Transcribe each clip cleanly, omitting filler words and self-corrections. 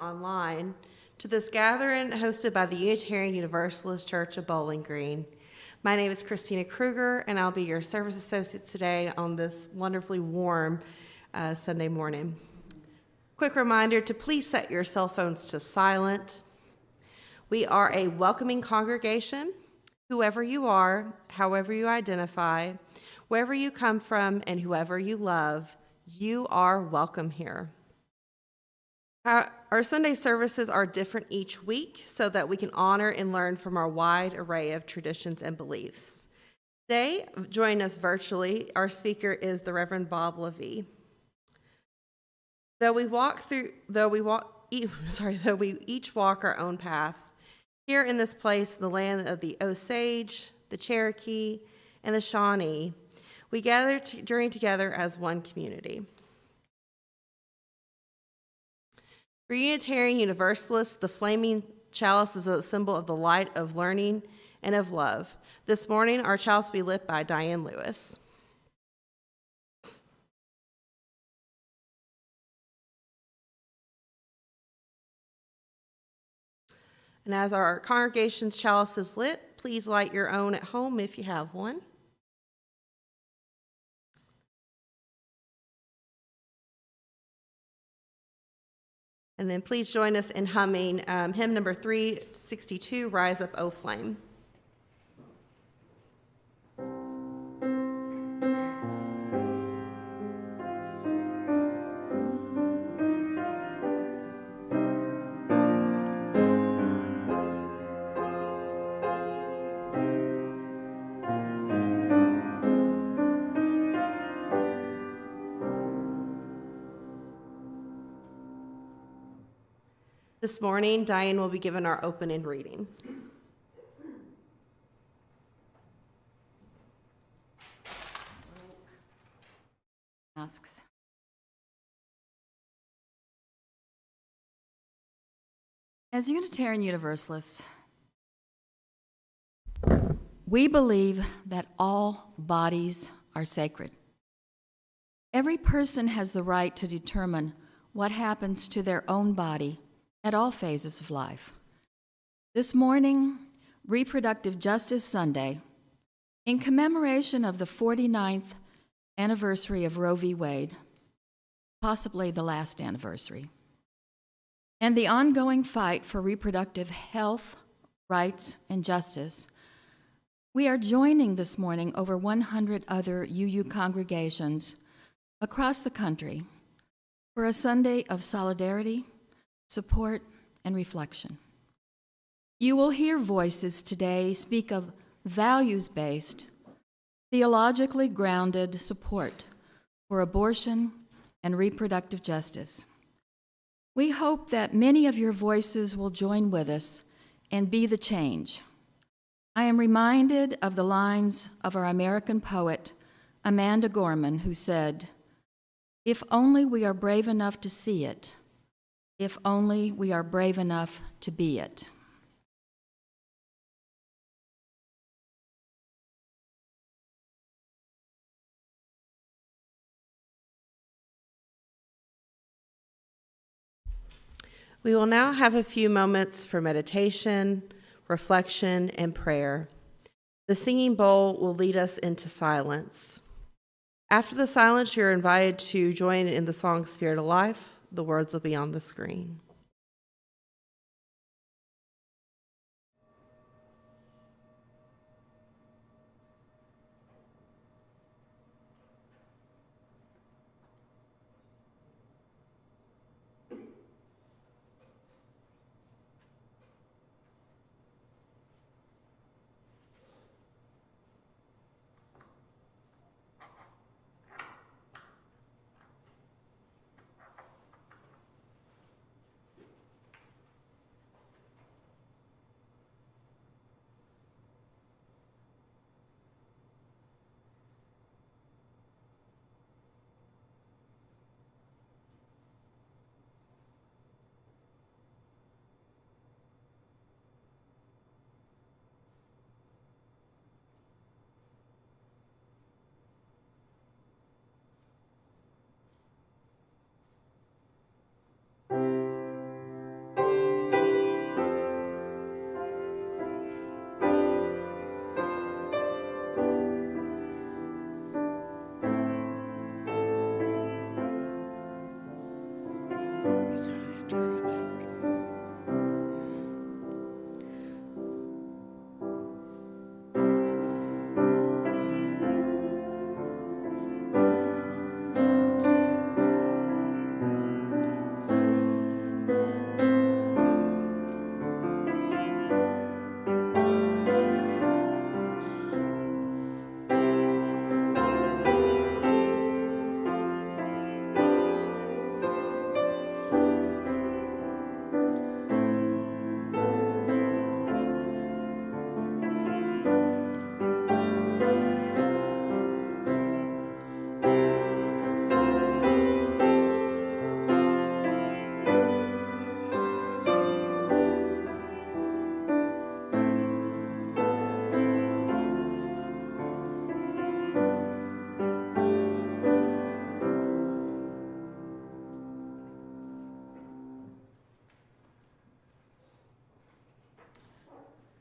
online to this gathering hosted by the Unitarian Universalist Church of Bowling Green. My name is Christina Kruger, and I'll be your service associate today on this wonderfully warm Sunday morning. Quick reminder to please set your cell phones to silent. We are a welcoming congregation. Whoever you are, however you identify, wherever you come from, and whoever you love, you are welcome here. Our Sunday services are different each week so that we can honor and learn from our wide array of traditions and beliefs. Today, joining us virtually, our speaker is the Reverend Bob LaVallee. Though we each walk our own path, here in this place, the land of the Osage, the Cherokee, and the Shawnee, we gather to journey together as one community. For Unitarian Universalists, the flaming chalice is a symbol of the light of learning and of love. This morning, our chalice will be lit by Diane Lewis. And as our congregation's chalice is lit, please light your own at home if you have one. And then please join us in humming hymn number 362, Rise Up, O Flame. This morning, Diane will be given our opening reading. Asks. As Unitarian Universalists, we believe that all bodies are sacred. Every person has the right to determine what happens to their own body at all phases of life. This morning, Reproductive Justice Sunday, in commemoration of the 49th anniversary of Roe v. Wade, possibly the last anniversary, and the ongoing fight for reproductive health, rights, and justice, we are joining this morning over 100 other UU congregations across the country for a Sunday of solidarity, support, and reflection. You will hear voices today speak of values-based, theologically grounded support for abortion and reproductive justice. We hope that many of your voices will join with us and be the change. I am reminded of the lines of our American poet, Amanda Gorman, who said, "If only we are brave enough to see it, if only we are brave enough to be it." We will now have a few moments for meditation, reflection, and prayer. The singing bowl will lead us into silence. After the silence, you're invited to join in the song Spirit of Life. The words will be on the screen.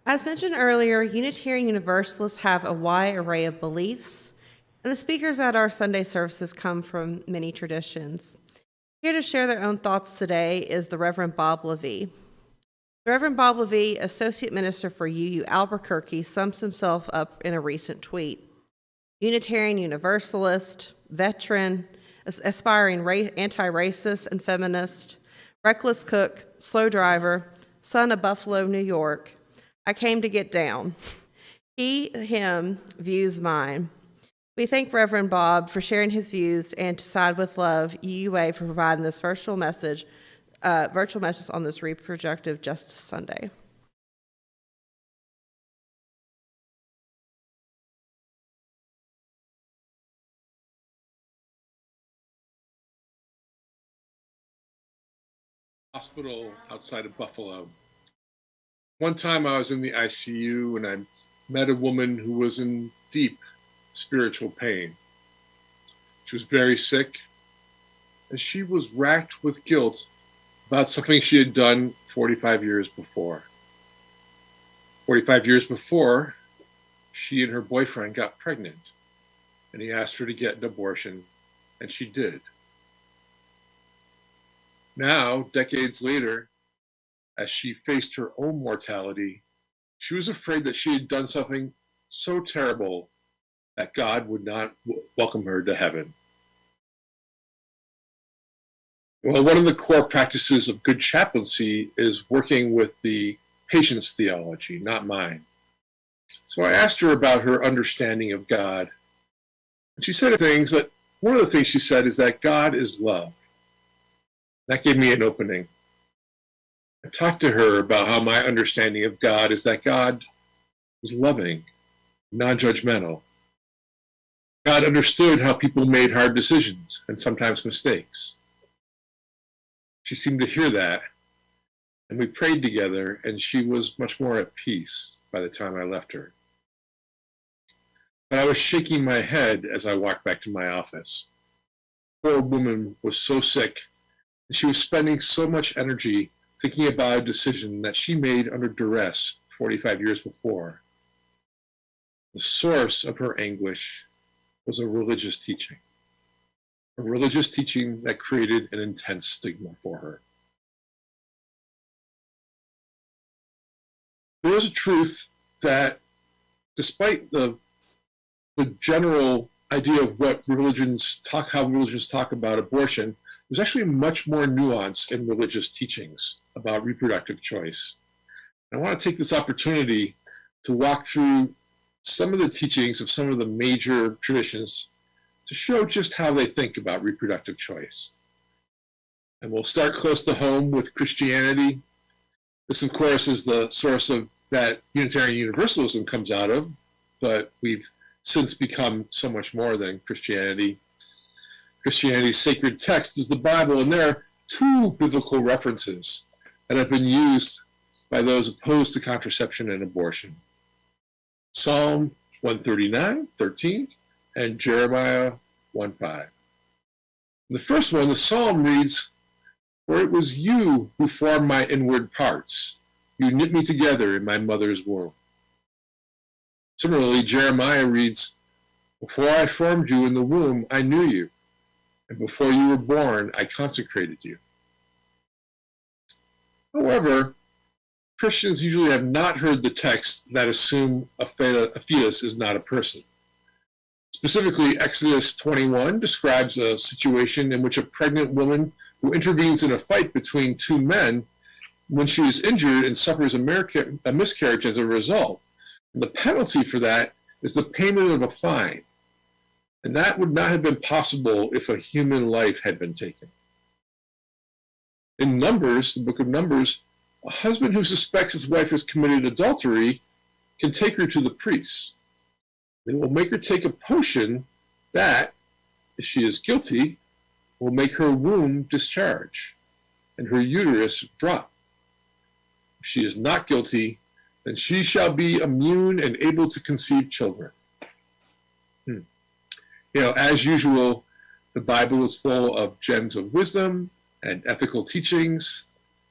As mentioned earlier, Unitarian Universalists have a wide array of beliefs, and the speakers at our Sunday services come from many traditions. Here to share their own thoughts today is the Reverend Bob LaVallee. The Reverend Bob LaVallee, Associate Minister for UU Albuquerque, sums himself up in a recent tweet. Unitarian Universalist, veteran, aspiring anti-racist and feminist, reckless cook, slow driver, son of Buffalo, New York. I came to get down. He, him, views mine. We thank Reverend Bob for sharing his views and to Side with Love, UUA, for providing this virtual message on this Reproductive Justice Sunday. Hospital outside of Buffalo. One time I was in the ICU and I met a woman who was in deep spiritual pain. She was very sick and she was racked with guilt about something she had done 45 years before. 45 years before, she and her boyfriend got pregnant and he asked her to get an abortion, and she did. Now, decades later, as she faced her own mortality, she was afraid that she had done something so terrible that God would not welcome her to heaven. Well, one of the core practices of good chaplaincy is working with the patient's theology, not mine. So I asked her about her understanding of God. And she said things, but one of the things she said is that God is love. That gave me an opening. I talked to her about how my understanding of God is that God is loving, non-judgmental. God understood how people made hard decisions and sometimes mistakes. She seemed to hear that, and we prayed together, and she was much more at peace by the time I left her. But I was shaking my head as I walked back to my office. The poor woman was so sick, and she was spending so much energy thinking about a decision that she made under duress 45 years before. The source of her anguish was a religious teaching that created an intense stigma for her. There is a truth that, despite the general idea of what how religions talk about abortion, there's actually much more nuance in religious teachings about reproductive choice. I want to take this opportunity to walk through some of the teachings of some of the major traditions to show just how they think about reproductive choice. And we'll start close to home with Christianity. This, of course, is the source of that Unitarian Universalism comes out of, but we've since become so much more than Christianity. Christianity's sacred text is the Bible, and there are two biblical references that have been used by those opposed to contraception and abortion. Psalm 139:13 and Jeremiah 1:5. The first one, the psalm reads, "For it was you who formed my inward parts. You knit me together in my mother's womb." Similarly, Jeremiah reads, "Before I formed you in the womb, I knew you. And before you were born, I consecrated you." However, Christians usually have not heard the texts that assume a fetus is not a person. Specifically, Exodus 21 describes a situation in which a pregnant woman who intervenes in a fight between two men, when she is injured and suffers a miscarriage as a result. And the penalty for that is the payment of a fine. And that would not have been possible if a human life had been taken. In Numbers, the book of Numbers, a husband who suspects his wife has committed adultery can take her to the priests. They will make her take a potion that, if she is guilty, will make her womb discharge and her uterus drop. If she is not guilty, then she shall be immune and able to conceive children. As usual, the Bible is full of gems of wisdom and ethical teachings,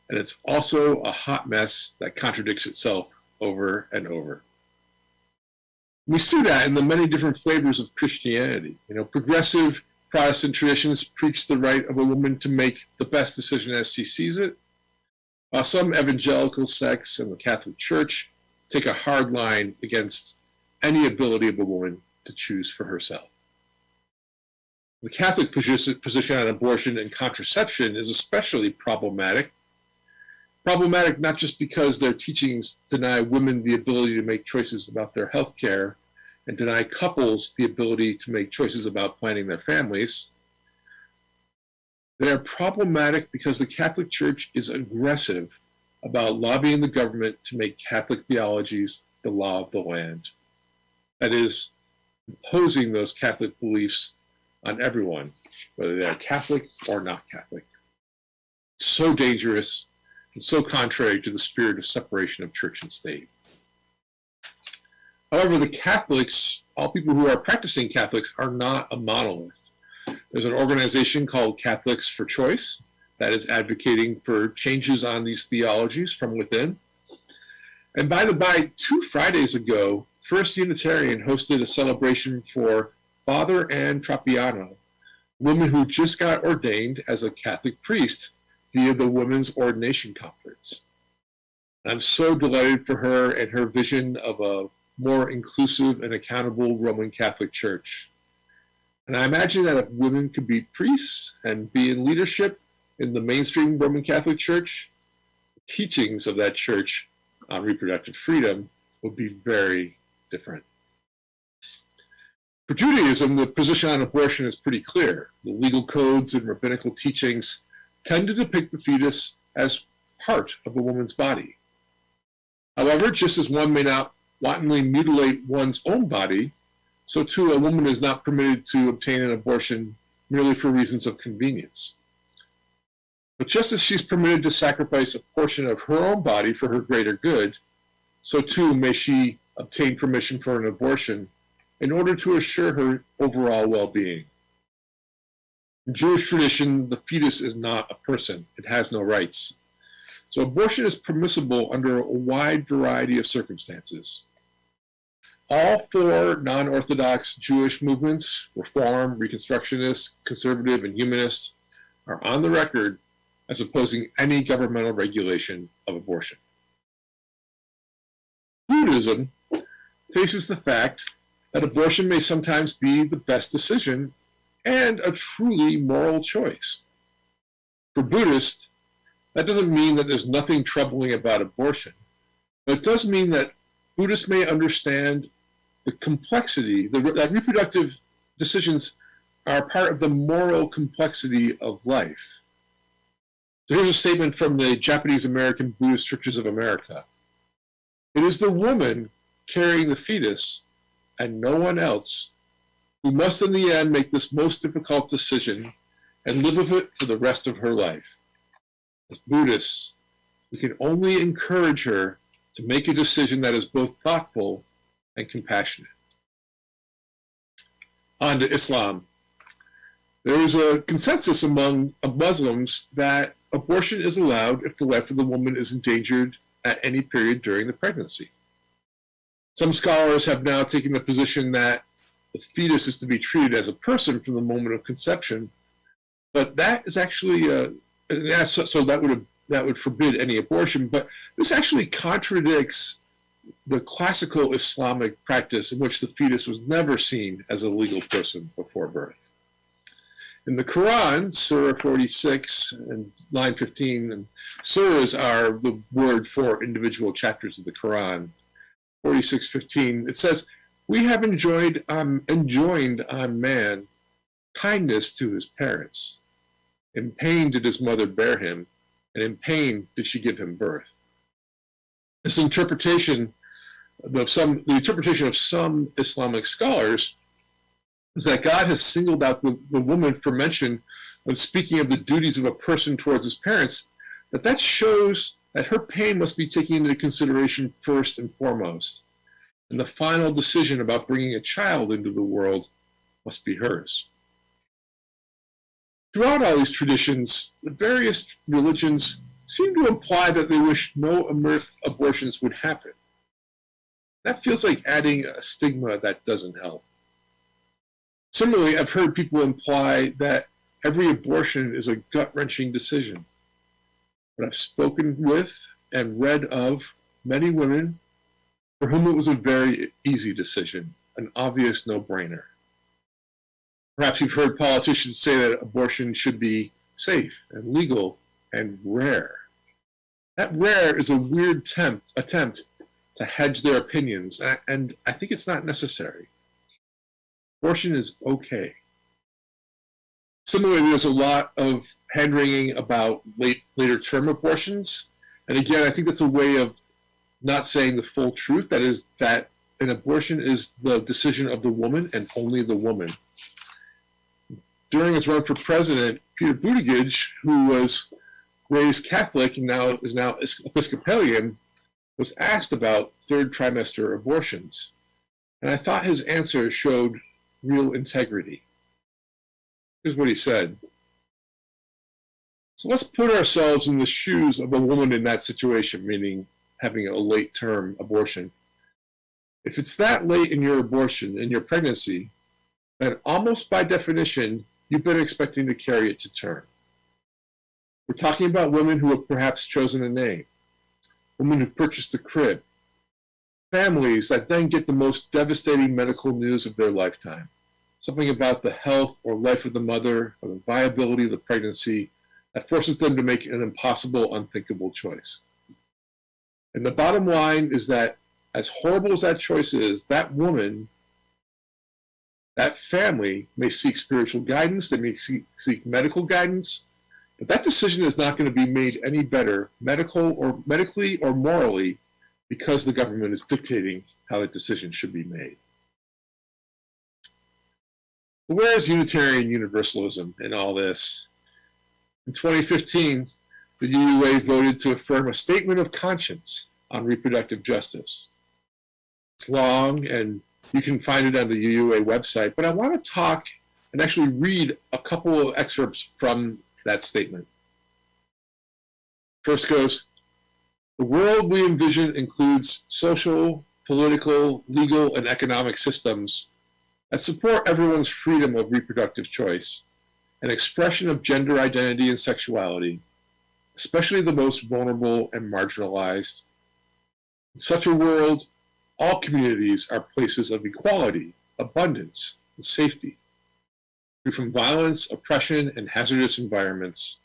and it's also a hot mess that contradicts itself over and over. We see that in the many different flavors of Christianity. Progressive Protestant traditions preach the right of a woman to make the best decision as she sees it, while some evangelical sects and the Catholic Church take a hard line against any ability of a woman to choose for herself. The Catholic position on abortion and contraception is especially problematic. Problematic not just because their teachings deny women the ability to make choices about their health care and deny couples the ability to make choices about planning their families. They are problematic because the Catholic Church is aggressive about lobbying the government to make Catholic theologies the law of the land. That is, imposing those Catholic beliefs on everyone, whether they are Catholic or not Catholic. It's so dangerous and so contrary to the spirit of separation of church and state. However, the Catholics, all people who are practicing Catholics, are not a monolith. There's an organization called Catholics for Choice that is advocating for changes on these theologies from within. And by the by, 2 Fridays ago, First Unitarian hosted a celebration for Father Ann Trapiano, a woman who just got ordained as a Catholic priest via the Women's Ordination Conference. I'm so delighted for her and her vision of a more inclusive and accountable Roman Catholic Church. And I imagine that if women could be priests and be in leadership in the mainstream Roman Catholic Church, the teachings of that church on reproductive freedom would be very different. For Judaism, the position on abortion is pretty clear. The legal codes and rabbinical teachings tend to depict the fetus as part of a woman's body. However, just as one may not wantonly mutilate one's own body, so too a woman is not permitted to obtain an abortion merely for reasons of convenience. But just as she's permitted to sacrifice a portion of her own body for her greater good, so too may she obtain permission for an abortion in order to assure her overall well-being. In Jewish tradition, the fetus is not a person. It has no rights. So abortion is permissible under a wide variety of circumstances. All 4 non-Orthodox Jewish movements, Reform, Reconstructionist, Conservative, and Humanist, are on the record as opposing any governmental regulation of abortion. Buddhism faces the fact that abortion may sometimes be the best decision and a truly moral choice. For Buddhists, that doesn't mean that there's nothing troubling about abortion, but it does mean that Buddhists may understand the complexity, that reproductive decisions are part of the moral complexity of life. So here's a statement from the Japanese American Buddhist Churches of America. It is the woman carrying the fetus and no one else who must in the end make this most difficult decision and live with it for the rest of her life. As Buddhists, we can only encourage her to make a decision that is both thoughtful and compassionate. On to Islam. There is a consensus among Muslims that abortion is allowed if the life of the woman is endangered at any period during the pregnancy. Some scholars have now taken the position that the fetus is to be treated as a person from the moment of conception, but that is actually so that would forbid any abortion. But this actually contradicts the classical Islamic practice in which the fetus was never seen as a legal person before birth. In the Quran, Surah 46 and line 15, and surahs are the word for individual chapters of the Quran. 46:15, it says, "We have enjoined on man kindness to his parents. In pain did his mother bear him, and in pain did she give him birth." This interpretation of some Islamic scholars is that God has singled out the woman for mention when speaking of the duties of a person towards his parents, that shows that her pain must be taken into consideration first and foremost, and the final decision about bringing a child into the world must be hers. Throughout all these traditions, the various religions seem to imply that they wish no abortions would happen. that feels like adding a stigma that doesn't help. Similarly, I've heard people imply that every abortion is a gut-wrenching decision. But I've spoken with and read of many women for whom it was a very easy decision, an obvious no-brainer. Perhaps you've heard politicians say that abortion should be safe and legal and rare. That rare is a weird attempt to hedge their opinions, and I think it's not necessary. Abortion is okay. Similarly, there's a lot of hand-wringing about later term abortions. And again, I think that's a way of not saying the full truth. That is that an abortion is the decision of the woman and only the woman. During his run for president, Peter Buttigieg, who was raised Catholic and is now Episcopalian, was asked about third trimester abortions. And I thought his answer showed real integrity. Here's what he said. So let's put ourselves in the shoes of a woman in that situation, meaning having a late-term abortion. If it's that late in your abortion, in your pregnancy, then almost by definition, you've been expecting to carry it to term. We're talking about women who have perhaps chosen a name, women who've purchased a crib, families that then get the most devastating medical news of their lifetime, something about the health or life of the mother or the viability of the pregnancy that forces them to make an impossible, unthinkable choice. And the bottom line is that as horrible as that choice is, that woman, that family may seek spiritual guidance, they may seek medical guidance, but that decision is not going to be made any better medically or morally because the government is dictating how that decision should be made. So where is Unitarian Universalism in all this? In 2015, the UUA voted to affirm a statement of conscience on reproductive justice. It's long, and you can find it on the UUA website, but I want to talk and actually read a couple of excerpts from that statement. First goes, the world we envision includes social, political, legal, and economic systems that support everyone's freedom of reproductive choice, an expression of gender identity and sexuality, especially the most vulnerable and marginalized. In such a world, all communities are places of equality, abundance, and safety. Free from violence, oppression, and hazardous environments.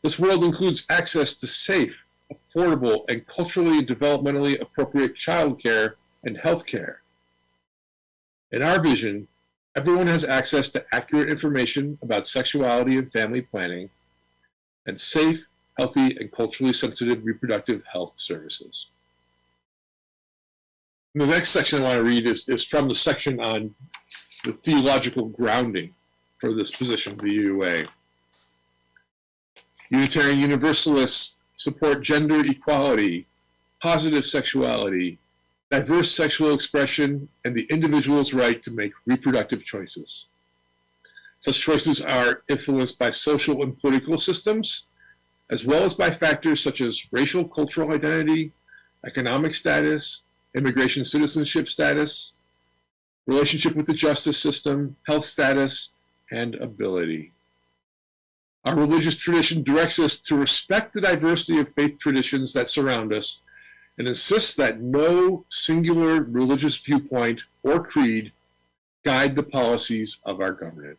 This world includes access to safe, affordable, and culturally and developmentally appropriate childcare and healthcare. In our vision, everyone has access to accurate information about sexuality and family planning, and safe, healthy, and culturally sensitive reproductive health services. And the next section I want to read is from the section on the theological grounding for this position of the UUA. Unitarian Universalists support gender equality, positive sexuality, diverse sexual expression, and the individual's right to make reproductive choices. Such choices are influenced by social and political systems, as well as by factors such as racial, cultural identity, economic status, immigration citizenship status, relationship with the justice system, health status, and ability. Our religious tradition directs us to respect the diversity of faith traditions that surround us and insists that no singular religious viewpoint or creed guide the policies of our government.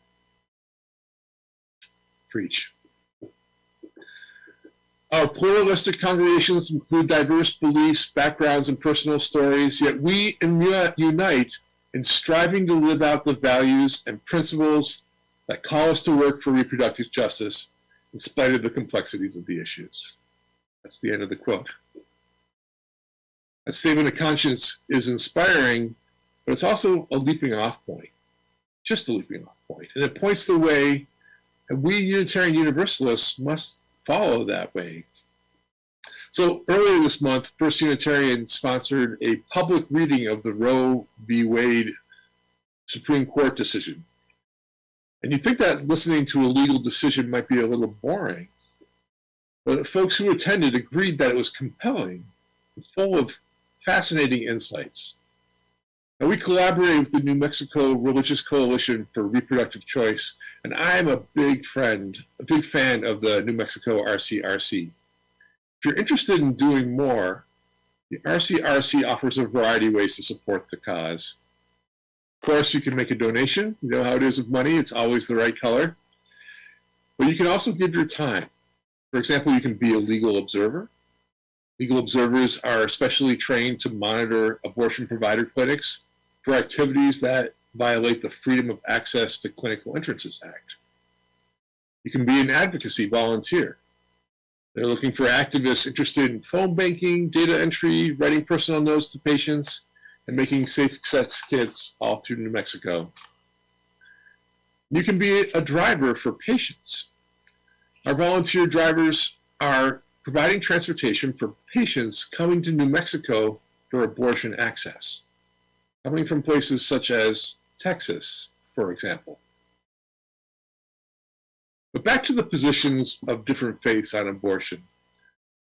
Preach. Our pluralistic congregations include diverse beliefs, backgrounds, and personal stories, yet we unite in striving to live out the values and principles that call us to work for reproductive justice in spite of the complexities of the issues. That's the end of the quote. That statement of conscience is inspiring, but it's also a leaping off point, just a leaping off point. And it points the way, and we Unitarian Universalists must follow that way. So earlier this month, First Unitarian sponsored a public reading of the Roe v. Wade Supreme Court decision. And you'd think that listening to a legal decision might be a little boring, but folks who attended agreed that it was compelling and full of fascinating insights. Now, we collaborate with the New Mexico Religious Coalition for Reproductive Choice, and I'm a big fan of the New Mexico RCRC. If you're interested in doing more, the RCRC offers a variety of ways to support the cause. Of course, you can make a donation. You know how it is with money, it's always the right color. But you can also give your time. For example, you can be a legal observer. Legal observers are especially trained to monitor abortion provider clinics for activities that violate the Freedom of Access to Clinical Entrances Act. You can be an advocacy volunteer. They're looking for activists interested in phone banking, data entry, writing personal notes to patients, and making safe sex kits all through New Mexico. You can be a driver for patients. Our volunteer drivers are providing transportation for patients coming to New Mexico for abortion access, coming from places such as Texas, for example. But back to the positions of different faiths on abortion.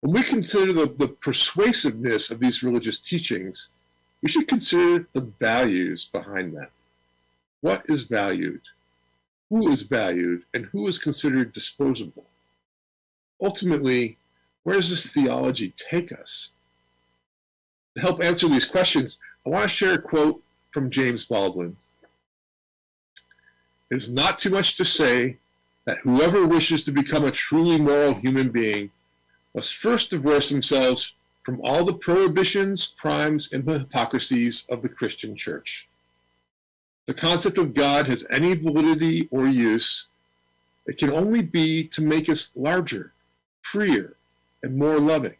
When we consider the persuasiveness of these religious teachings, we should consider the values behind them. What is valued? Who is valued? And who is considered disposable? Ultimately, where does this theology take us? To help answer these questions, I want to share a quote from James Baldwin. It is not too much to say that whoever wishes to become a truly moral human being must first divorce themselves from all the prohibitions, crimes, and hypocrisies of the Christian church. If the concept of God has any validity or use, it can only be to make us larger, freer, and more loving.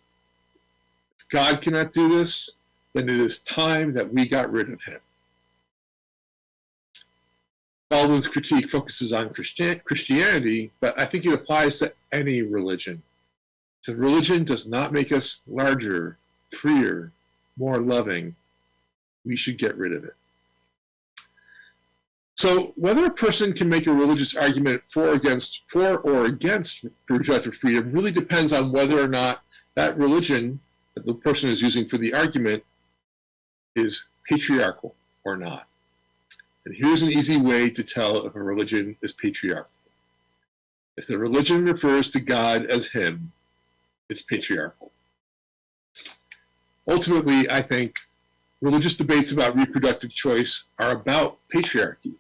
If God cannot do this, then it is time that we got rid of him. Baldwin's critique focuses on Christianity, but I think it applies to any religion. If religion does not make us larger, freer, more loving, we should get rid of it. So whether a person can make a religious argument for or against reproductive freedom really depends on whether or not that religion that the person is using for the argument is patriarchal or not. And here's an easy way to tell if a religion is patriarchal. If the religion refers to God as him, it's patriarchal. Ultimately, I think religious debates about reproductive choice are about patriarchy.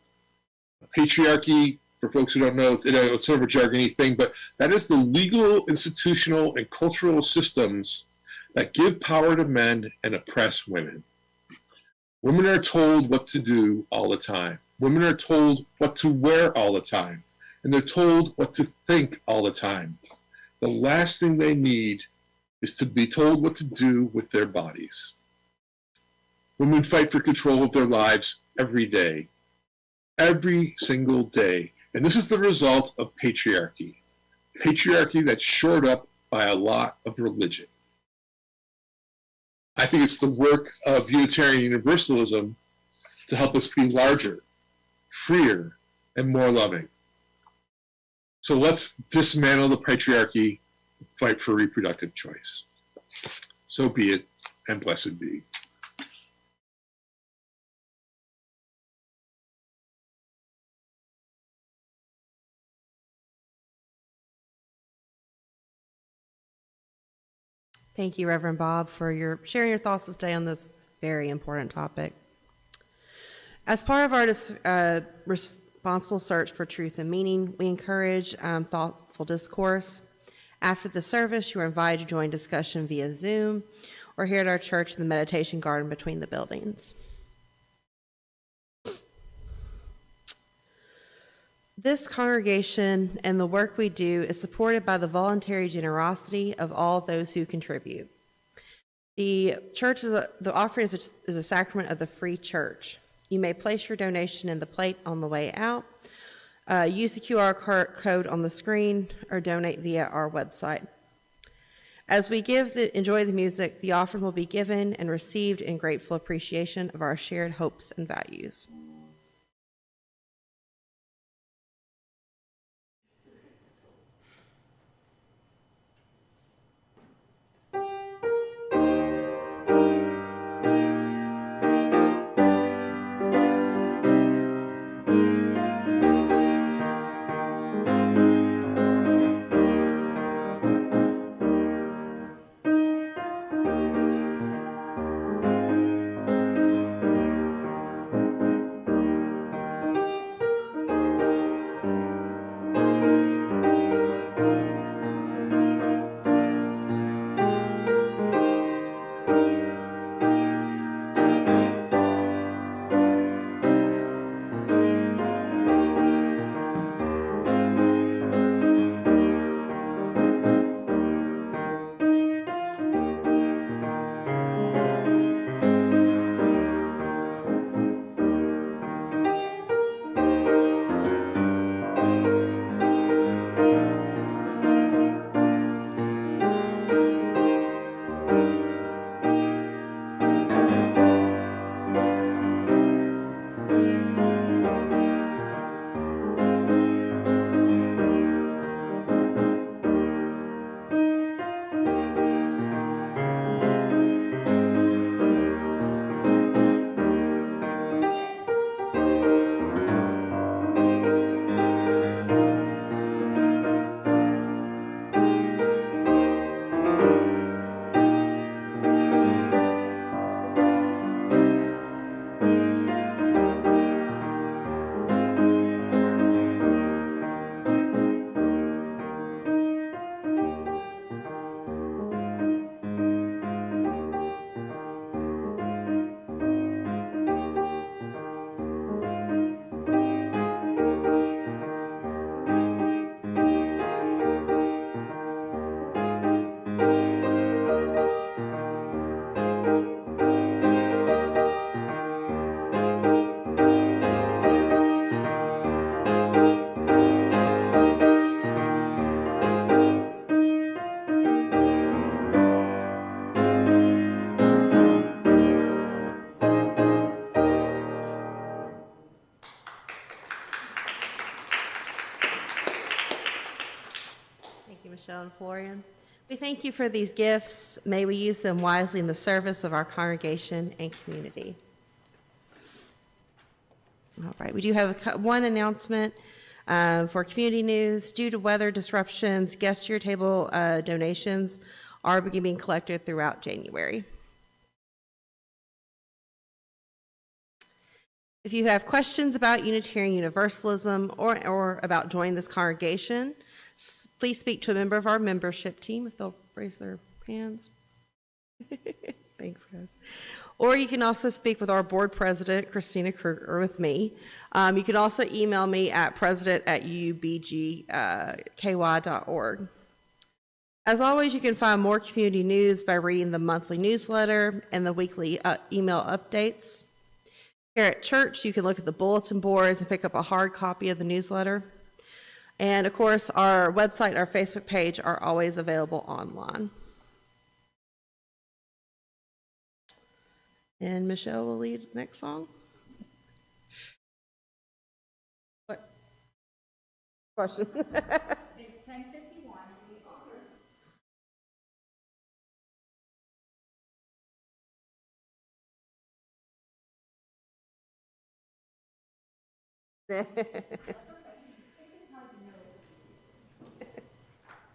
Patriarchy, for folks who don't know, it's sort of a jargony thing, but that is the legal, institutional, and cultural systems that give power to men and oppress women. Women are told what to do all the time. Women are told what to wear all the time. And they're told what to think all the time. The last thing they need is to be told what to do with their bodies. Women fight for control of their lives every day. Every single day. And this is the result of patriarchy. Patriarchy that's shored up by a lot of religion. I think it's the work of Unitarian Universalism to help us be larger, freer, and more loving. So let's dismantle the patriarchy and fight for reproductive choice. So be it, and blessed be. Thank you, Reverend Bob, for sharing your thoughts this day on this very important topic. As part of our responsible search for truth and meaning, we encourage thoughtful discourse. After the service, you are invited to join discussion via Zoom or here at our church in the meditation garden between the buildings. This congregation and the work we do is supported by the voluntary generosity of all those who contribute. The offering is a sacrament of the free church. You may place your donation in the plate on the way out, use the QR code on the screen, or donate via our website. As we enjoy the music, the offering will be given and received in grateful appreciation of our shared hopes and values. Florian. We thank you for these gifts. May we use them wisely in the service of our congregation and community. All right, we do have one announcement for community news. Due to weather disruptions, guest to your table donations are being collected throughout January. If you have questions about Unitarian Universalism or about joining this congregation, please speak to a member of our membership team if they'll raise their hands. Thanks, guys. Or you can also speak with our board president, Christina Kruger, or with me. You can also email me at president@uubgky.org. As always, you can find more community news by reading the monthly newsletter and the weekly email updates. Here at church, you can look at the bulletin boards and pick up a hard copy of the newsletter. And of course, our website and our Facebook page are always available online. And Michelle will lead the next song. What? Question? It's 10:51 to be honored.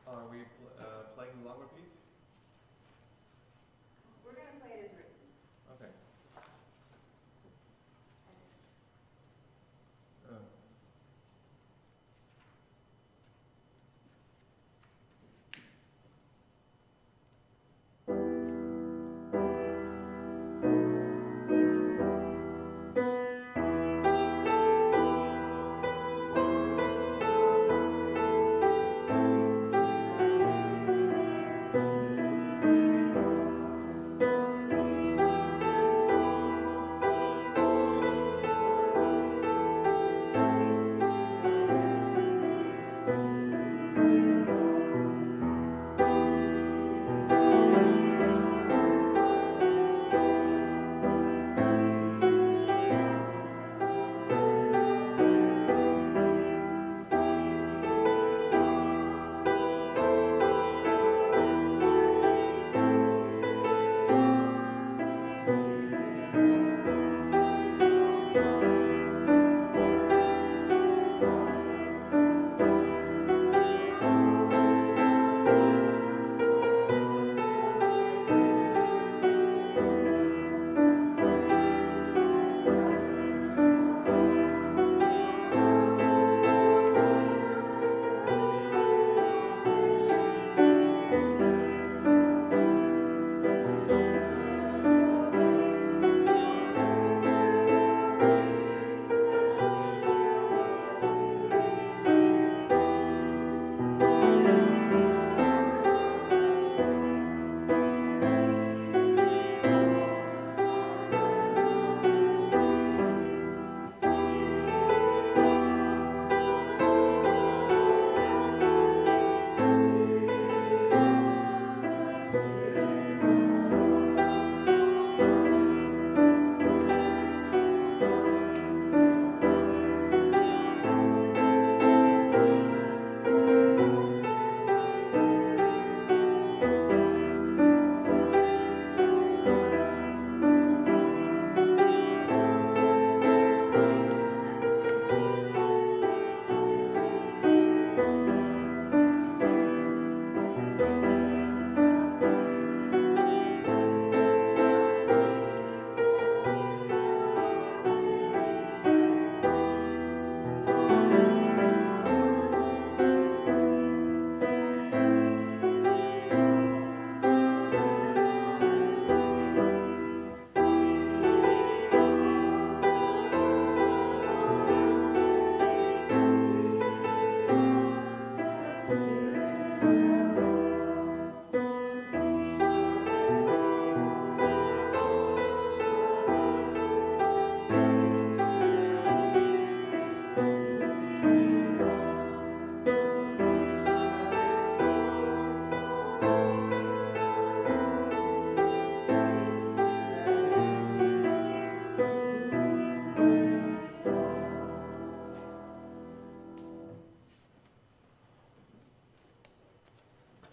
Are we playing the long repeat? We're going to play it as written. Okay.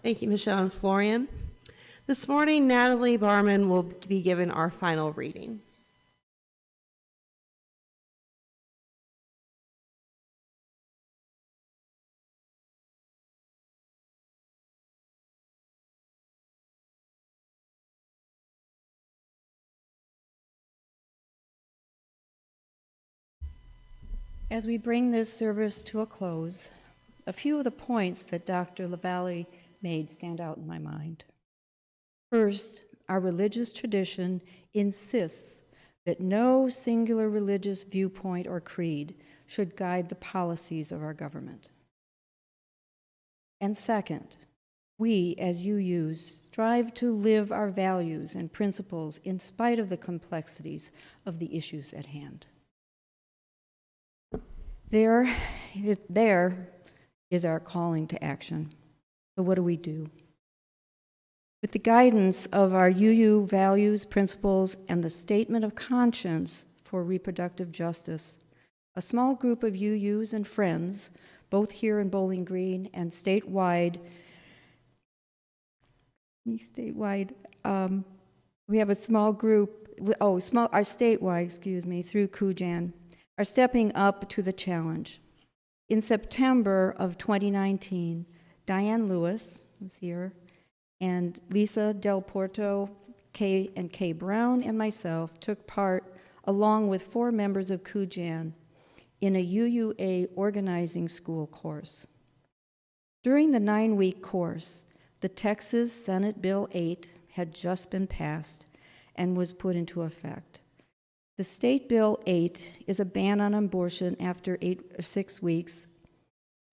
Thank you, Michelle and Florian. This morning, Natalie Barman will be given our final reading. As we bring this service to a close, a few of the points that Dr. LaVallee made stand out in my mind. First, our religious tradition insists that no singular religious viewpoint or creed should guide the policies of our government. And second, we as UUs strive to live our values and principles in spite of the complexities of the issues at hand. There is our calling to action. So what do we do? With the guidance of our UU values, principles, and the statement of conscience for reproductive justice, a small group of UUs and friends, both here in Bowling Green and statewide, we have a small group, our statewide, through CUJAN, are stepping up to the challenge. In September of 2019, Diane Lewis was here, and Lisa Del Porto, Kay Brown, and myself took part, along with 4 members of CUJAN, in a UUA organizing school course. During the 9-week course, the Texas Senate Bill 8 had just been passed and was put into effect. The State Bill 8 is a ban on abortion after 6 weeks,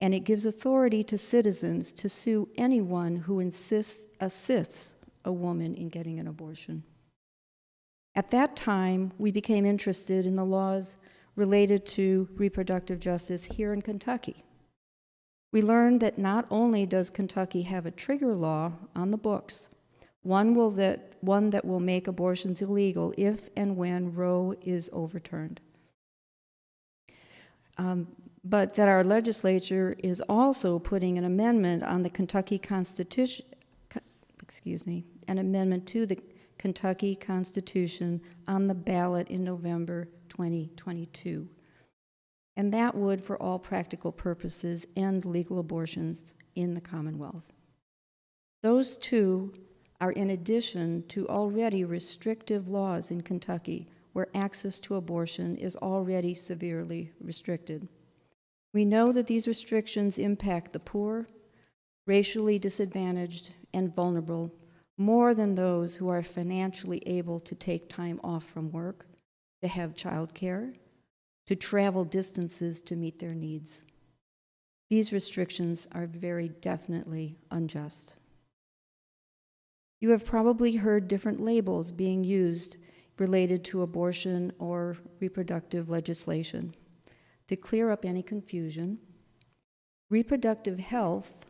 and it gives authority to citizens to sue anyone who assists a woman in getting an abortion. At that time, we became interested in the laws related to reproductive justice here in Kentucky. We learned that not only does Kentucky have a trigger law on the books, one that will make abortions illegal if and when Roe is overturned. But that our legislature is also putting an amendment on the Kentucky Constitution, an amendment to the Kentucky Constitution on the ballot in November 2022. And that would, for all practical purposes, end legal abortions in the Commonwealth. Those two are in addition to already restrictive laws in Kentucky where access to abortion is already severely restricted. We know that these restrictions impact the poor, racially disadvantaged, and vulnerable more than those who are financially able to take time off from work, to have childcare, to travel distances to meet their needs. These restrictions are very definitely unjust. You have probably heard different labels being used related to abortion or reproductive legislation. To clear up any confusion, reproductive health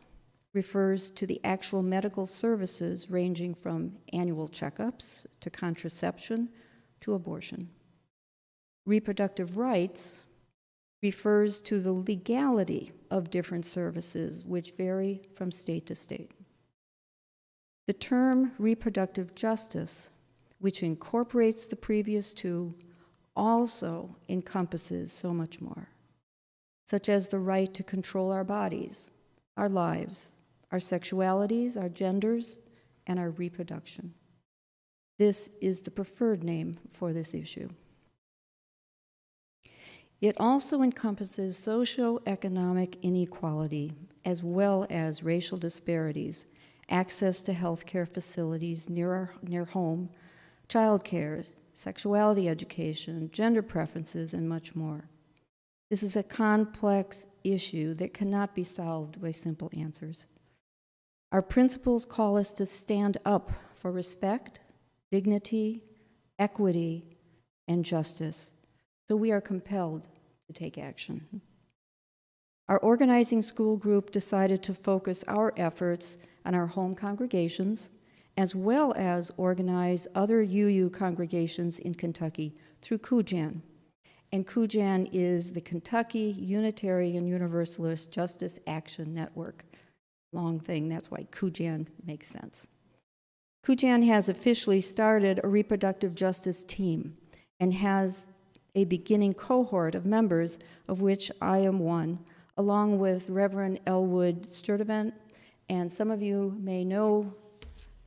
refers to the actual medical services ranging from annual checkups to contraception to abortion. Reproductive rights refers to the legality of different services, which vary from state to state. The term reproductive justice, which incorporates the previous two, also encompasses so much more, such as the right to control our bodies, our lives, our sexualities, our genders, and our reproduction. This is the preferred name for this issue. It also encompasses socioeconomic inequality as well as racial disparities, access to healthcare facilities near home, childcare, sexuality education, gender preferences, and much more. This is a complex issue that cannot be solved by simple answers. Our principles call us to stand up for respect, dignity, equity, and justice, so we are compelled to take action. Our organizing school group decided to focus our efforts on our home congregations, as well as organize other UU congregations in Kentucky through CUJAN. And CUJAN is the Kentucky Unitarian Universalist Justice Action Network. long thing. That's why CUJAN makes sense. CUJAN has officially started a reproductive justice team and has a beginning cohort of members, of which I am one, along with Reverend Elwood Sturdivant. And some of you may know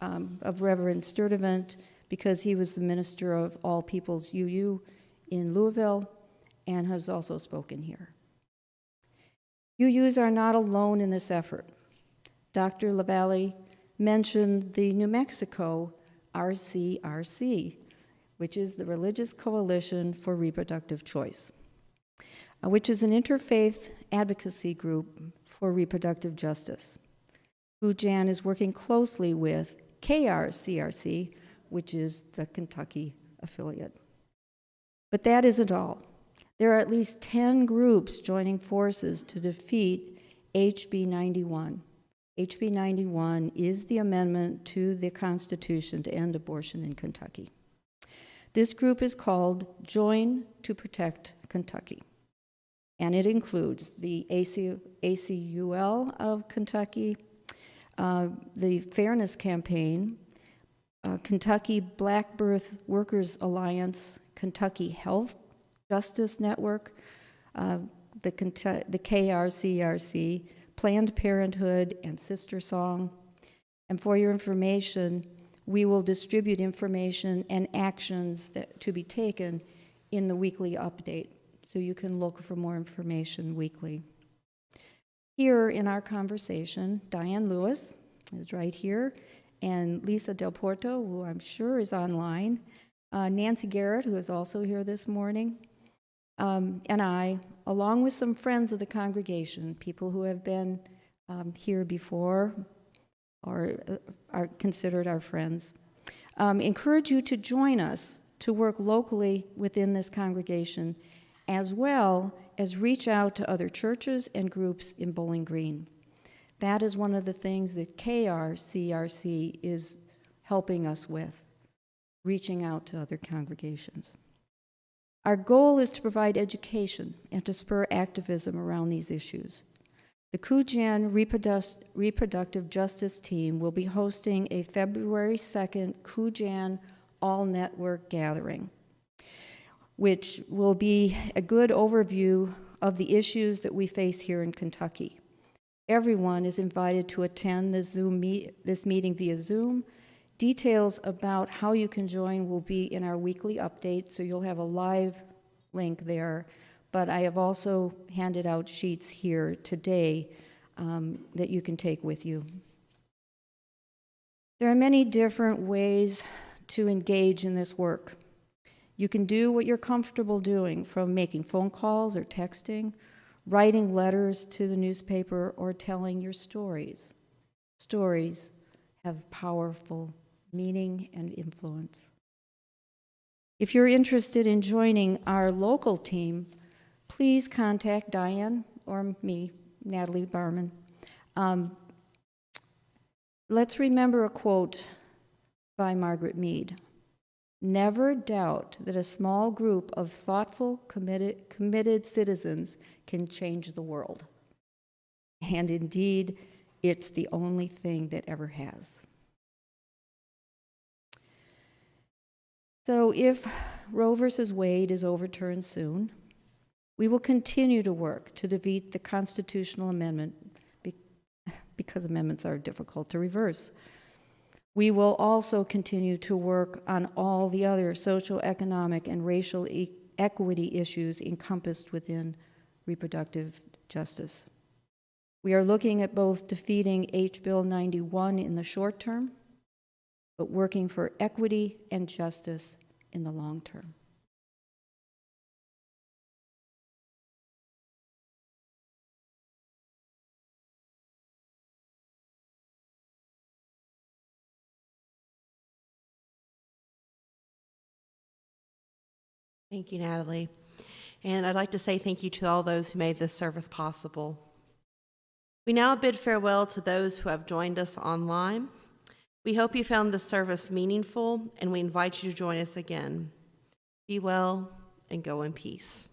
of Reverend Sturdivant because he was the minister of All Peoples UU in Louisville and has also spoken here. UUs are not alone in this effort. Dr. LaVallee mentioned the New Mexico RCRC, which is the Religious Coalition for Reproductive Choice, which is an interfaith advocacy group for reproductive justice. CUJAN is working closely with KRCRC, which is the Kentucky affiliate. But that isn't all. There are at least 10 groups joining forces to defeat HB 91. HB 91 is the amendment to the Constitution to end abortion in Kentucky. This group is called Join to Protect Kentucky, and it includes the ACUL of Kentucky, the Fairness Campaign, Kentucky Black Birth Workers Alliance, Kentucky Health Justice Network, the KRCRC, Planned Parenthood, and Sister Song. And for your information, we will distribute information and actions to be taken in the weekly update, so you can look for more information weekly. Here in our conversation, Diane Lewis is right here, and Lisa Del Porto, who I'm sure is online, Nancy Garrett, who is also here this morning, and I, along with some friends of the congregation, people who have been here before or are considered our friends, encourage you to join us to work locally within this congregation, as well as reach out to other churches and groups in Bowling Green. That is one of the things that KRCRC is helping us with, reaching out to other congregations. Our goal is to provide education and to spur activism around these issues. The CUJAN Reproductive Justice Team will be hosting a February 2nd CUJAN All-Network Gathering, which will be a good overview of the issues that we face here in Kentucky. Everyone is invited to attend this meeting via Zoom. Details about how you can join will be in our weekly update, so you'll have a live link there. But I have also handed out sheets here today that you can take with you. There are many different ways to engage in this work. You can do what you're comfortable doing, from making phone calls or texting, writing letters to the newspaper, or telling your stories. Stories have powerful meaning and influence. If you're interested in joining our local team, please contact Diane or me, Natalie Barman. Let's remember a quote by Margaret Mead. Never doubt that a small group of thoughtful, committed citizens can change the world. And indeed, it's the only thing that ever has. So if Roe versus Wade is overturned soon, we will continue to work to defeat the constitutional amendment because amendments are difficult to reverse. We will also continue to work on all the other social, economic, and racial equity issues encompassed within reproductive justice. We are looking at both defeating Bill 91 in the short term, but working for equity and justice in the long term. Thank you, Natalie. And I'd like to say thank you to all those who made this service possible. We now bid farewell to those who have joined us online. We hope you found this service meaningful, and we invite you to join us again. Be well and go in peace.